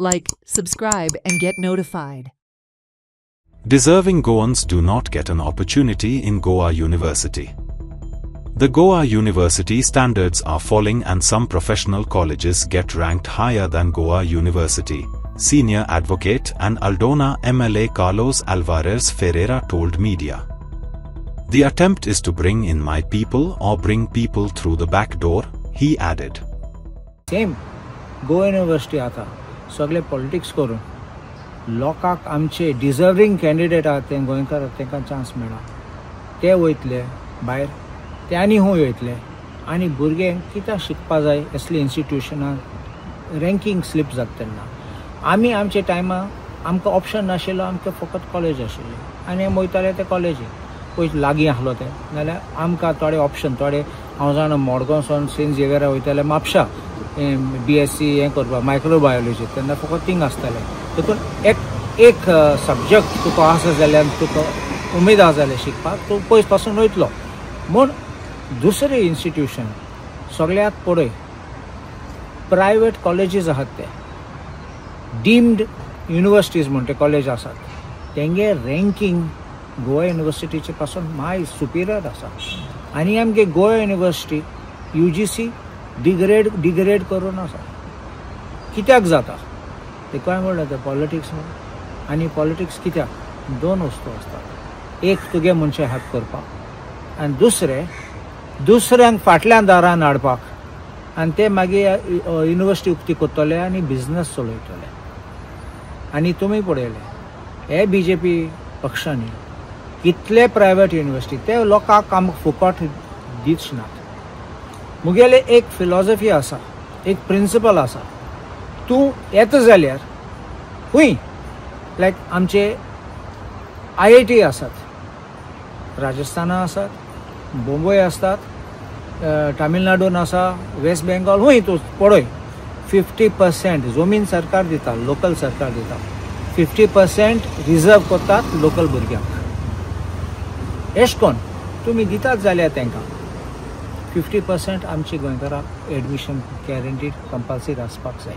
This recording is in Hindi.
Like, subscribe, and get notified. Deserving Goans do not get an opportunity in Goa University. The Goa University standards are falling and some professional colleges get ranked higher than Goa University, senior advocate and Aldona MLA Carlos Alvarez Ferreira told media. The attempt is to bring in my people or bring people through the back door, he added. Same Goa University आता सगळे पॉलिटिक्स करून लोकांक आमचे डिजर्विंग कॅन्डिडेट आहात ते गोंयकार तांकां चान्स मेळा ते वयतले भायर ते आनी हूंय वयतले आनी भुरग्यांक कित्याक शिकपा जाय असली इन्स्टिट्यूशनां रँकींग स्लिप जाता तेन्ना आमी आमच्या टायमार आमकां ऑप्शन नाशिल्लो आमकां फकत कॉलेज आशिल्ली आनी आमी वयताले ते कॉलेजीक पयस लागीं आसलो ते नाल्यार आमकां थोडे ऑप्शन थोडे हांव जाणा मडगांवसून सेंट झेवियरा वयताले म्हापशा BSc हें करपाक मायक्रोबायोलॉजी तेन्ना फकत थिंग आसतालें देखून एक सब्जेक्ट तुका आसा जाल्यार तुका उमेद आसा जाल्यार शिकपाक तूं पयस पासून वयतलो म्हूण दुसरें इन्स्टिट्यूशन सगळ्यात पळय प्रायवेट कॉलेजीस आसात ते डीम्ड युनिवर्सिटीज म्हण ते कॉलेज आसात तेंगे रँकींग गोवा युनिवर्सिटीचे पासून माय सुपिरियर आसा आनी आमगे गोवा युनिवर्सिटी UGC डिग्रेड करून आसा कित्याक जाता ते काय म्हणलें ते पॉलिटिक्स म्हणून आनी पॉलिटिक्स कित्याक दोन वस्तू आसतात एक तुगे मनशे हेल्प करपाक आनी दुसऱ्यांक फाटल्यान दारान हाडपाक आनी ते मागीर युनिवर्सिटी उक्ती करतले आनी बिझनस चलयतले आनी तुमी पळयले हे BJP पक्षांनी कितले प्रायवेट युनिवर्सिटी ते लोकांक आमकां फुकट दिवच नात मुगेले एक फिलॉसॉफी आसा एक प्रिंसिपल आसा तूं येता जाल्यार खूंय लायक आमचे IIT आसात राजस्थाना आसात बॉम्बे आसतात तामिळनाडून आसा वेस्ट बेंगॉल खूंय तूं पळय 50% जमीन सरकार दिता लोकल सरकार दिता 50% रिजर्व करतात लोकल भुरग्यांक एश कोन तुमी दितात जाल्यार तांकां 50% आमची गोंयकारांक एडमिशन गॅरंटीड कंपल्सरी आसपाक जाय